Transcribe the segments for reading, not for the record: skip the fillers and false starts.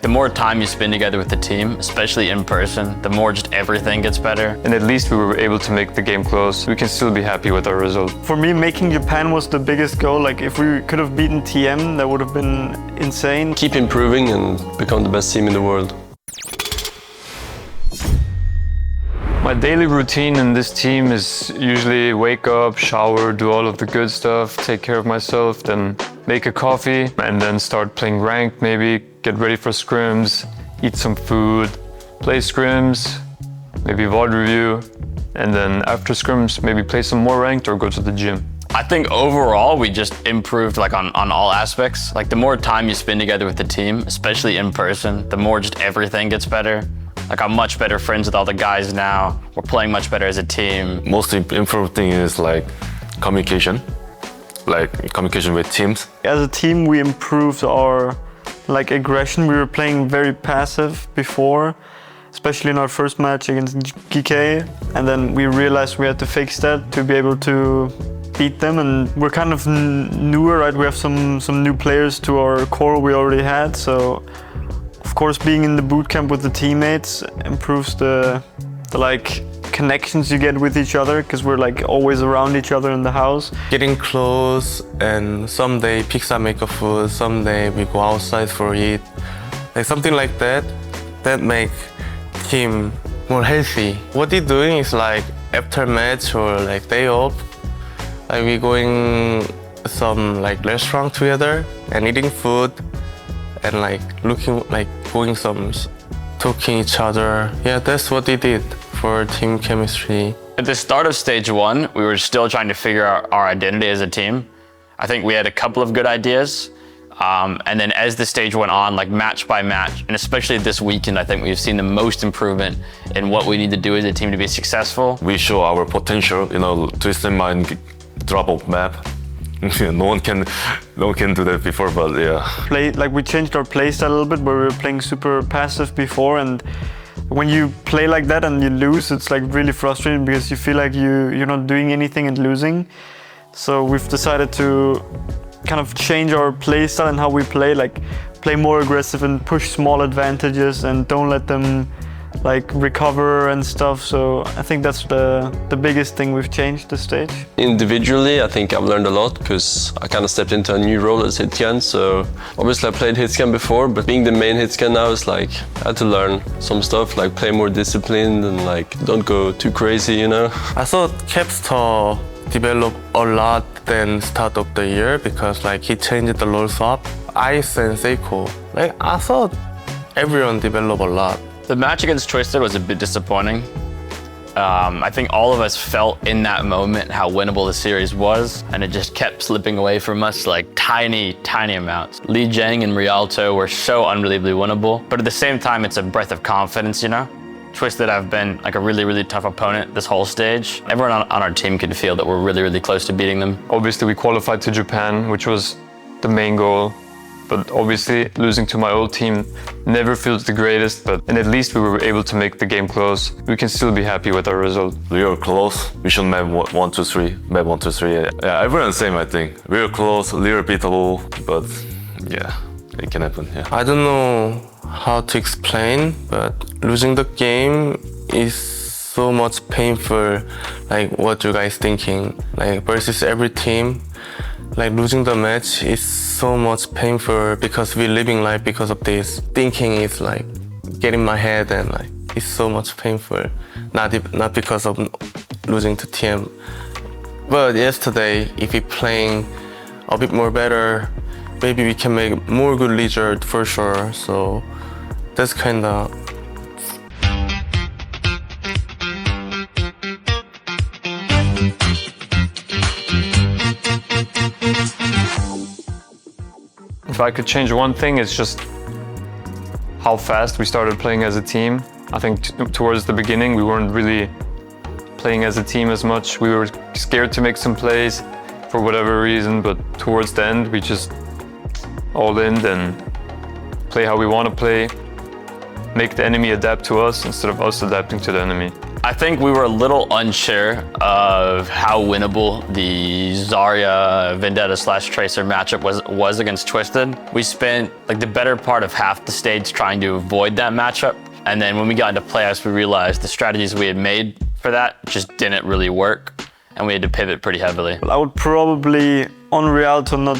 The more time you spend together with the team, especially in person, the more just everything gets better. And at least we were able to make the game close. We can still be happy with our result. For me, making Japan was the biggest goal. Like, if we could have beaten TM, that would have been insane. Keep improving and become the best team in the world. My daily routine in this team is usually wake up, shower, do all of the good stuff, take care of myself, then make a coffee, and then start playing ranked maybe, get ready for scrims, eat some food, play scrims, maybe VOD review, and then after scrims maybe play some more ranked or go to the gym. I think overall we just improved like on all aspects. Like the more time you spend together with the team, especially in person, the more just everything gets better. Like I'm much better friends with all the guys now. We're playing much better as a team. Most improved thing is like communication with teams. As a team, we improved our aggression. We were playing very passive before, especially in our first match against GK. And then we realized we had to fix that to be able to beat them. And we're kind of newer, right? We have some new players to our core we already had. So of course, being in the boot camp with the teammates improves the connections you get with each other, because we're like always around each other in the house. Getting close, and someday fixa make a food, someday we go outside for eat. Like something like that make team more healthy. What they're doing is like after match or like day off, like we going some like restaurant together and eating food and like going some talking each other. Yeah, that's what they did for team chemistry. At the start of stage 1, we were still trying to figure out our identity as a team. I think we had a couple of good ideas. And then as the stage went on, like match by match, and especially this weekend, I think we've seen the most improvement in what we need to do as a team to be successful. We show our potential, twist and mind, drop off map. No one can do that before, but yeah. We changed our play style a little bit, where we were playing super passive before, and when you play like that and you lose, it's like really frustrating because you feel like you're not doing anything and losing. So we've decided to kind of change our play style and how we play, like play more aggressive and push small advantages and don't let them recover and stuff. So I think that's the biggest thing we've changed this stage. Individually, I think I've learned a lot because I kind of stepped into a new role as hitscan. So obviously I played hitscan before, but being the main hitscan now is I had to learn some stuff, like play more disciplined and don't go too crazy, I thought kevster developed a lot than start of the year because he changed the roles up. Ice and seicoe. I thought everyone developed a lot. The match against Twisted was a bit disappointing. I think all of us felt in that moment how winnable the series was, and it just kept slipping away from us tiny amounts. Lee Jang and Rialto were so unbelievably winnable, but at the same time, it's a breath of confidence, Twisted have been a really tough opponent this whole stage. Everyone on our team can feel that we're really close to beating them. Obviously, we qualified to Japan, which was the main goal. But obviously, losing to my old team never feels the greatest, and at least we were able to make the game close. We can still be happy with our result. We were close. Mission map 1, 2, 3. Map 1, 2, 3. Yeah, everyone's same, I think. We were close, a little beatable, but yeah, it can happen, yeah. I don't know how to explain, but losing the game is so much painful. What you guys thinking? Versus every team. Losing the match is so much painful because we're living life because of this. Thinking is get in my head and it's so much painful. Not because of losing to TM. But yesterday, if we're playing a bit more better, maybe we can make more good result for sure. So that's kinda. If I could change one thing, it's just how fast we started playing as a team. I think towards the beginning, we weren't really playing as a team as much. We were scared to make some plays for whatever reason, but towards the end, we just all in and play how we want to play, make the enemy adapt to us instead of us adapting to the enemy. I think we were a little unsure of how winnable the Zarya Vendetta/Tracer matchup was against Twisted. We spent like the better part of half the stage trying to avoid that matchup. And then when we got into playoffs, we realized the strategies we had made for that just didn't really work. And we had to pivot pretty heavily. I would probably, on Rialto, not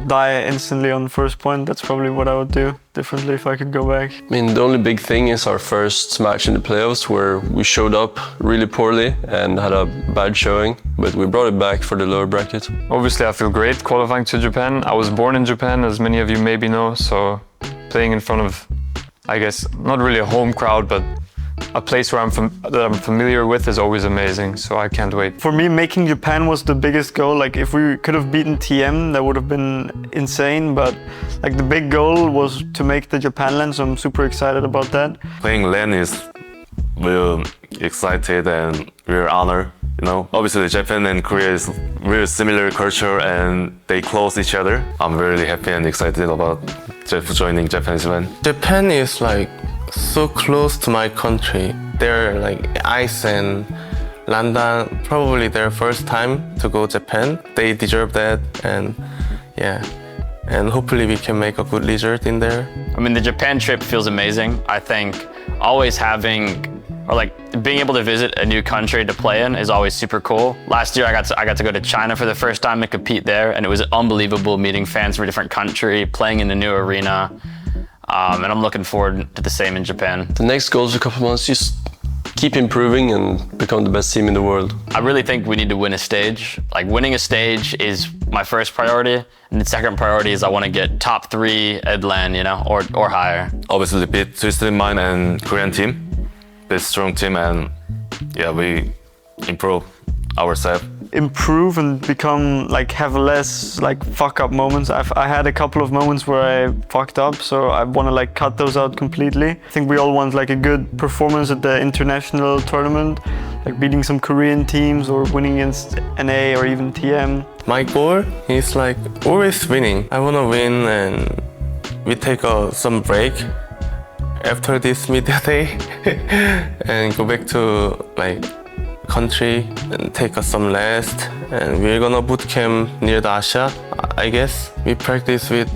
die instantly on first point. That's probably what I would do differently if I could go back. I mean, the only big thing is our first match in the playoffs where we showed up really poorly and had a bad showing, but we brought it back for the lower bracket. Obviously, I feel great qualifying to Japan. I was born in Japan, as many of you maybe know, so playing in front of, I guess, not really a home crowd, but a place where that I'm familiar with is always amazing, so I can't wait. For me, making Japan was the biggest goal. Like, if we could have beaten TM, that would have been insane, but like the big goal was to make the Japan LAN, so I'm super excited about that. Playing LAN is real excited and real honor. You know, obviously Japan and Korea is really similar culture and they close each other. I'm really happy and excited about joining Japanese LAN. Japan is like so close to my country. They're like Ice and Landon, probably their first time to go Japan. They deserve that, and yeah. And hopefully we can make a good result in there. I mean, the Japan trip feels amazing. I think always having, or like being able to visit a new country to play in is always super cool. Last year I got to go to China for the first time and compete there, and it was unbelievable meeting fans from a different country, playing in a new arena. And I'm looking forward to the same in Japan. The next goal is a couple months, just keep improving and become the best team in the world. I really think we need to win a stage. Like, winning a stage is my first priority, and the second priority is I want to get top 3 at LAN, you know, or higher. Obviously beat Twisted Mind and Korean team, bit strong team, and yeah, we improve ourselves. Improve and become like have less like fuck up moments. I had a couple of moments where I fucked up, so I want to like cut those out completely. I think we all want like a good performance at the international tournament, like beating some Korean teams or winning against NA or even TM. My goal is like always winning. I want to win, and we take some break after this media day and go back to like country and take some rest, and we're gonna boot camp near the Asia, I guess. We practice with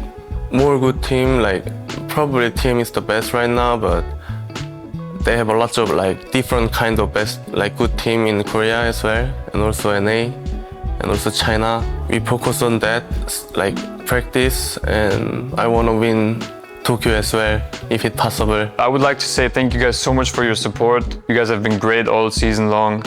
more good team, like probably team is the best right now, but they have a lot of like different kind of best like good team in Korea as well, and also NA and also China. We focus on that, like practice, and I wanna win Tokyo as well, if it's possible. I would like to say thank you guys so much for your support. You guys have been great all season long.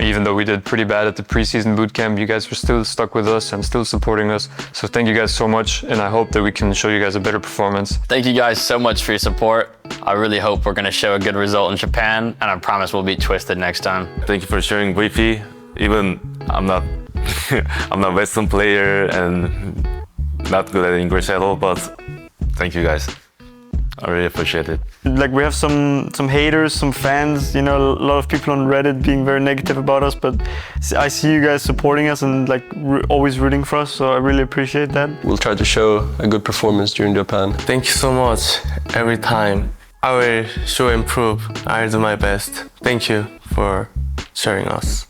Even though we did pretty bad at the preseason bootcamp, you guys were still stuck with us and still supporting us. So thank you guys so much, and I hope that we can show you guys a better performance. Thank you guys so much for your support. I really hope we're going to show a good result in Japan, and I promise we'll beat Twisted next time. Thank you for sharing VP. Even I'm not I'm not Western player and not good at English at all, but thank you guys. I really appreciate it. Like, we have some haters, some fans, you know, a lot of people on Reddit being very negative about us, but I see you guys supporting us and like always rooting for us, so I really appreciate that. We'll try to show a good performance during Japan. Thank you so much every time. I will show improve. I'll do my best. Thank you for sharing us.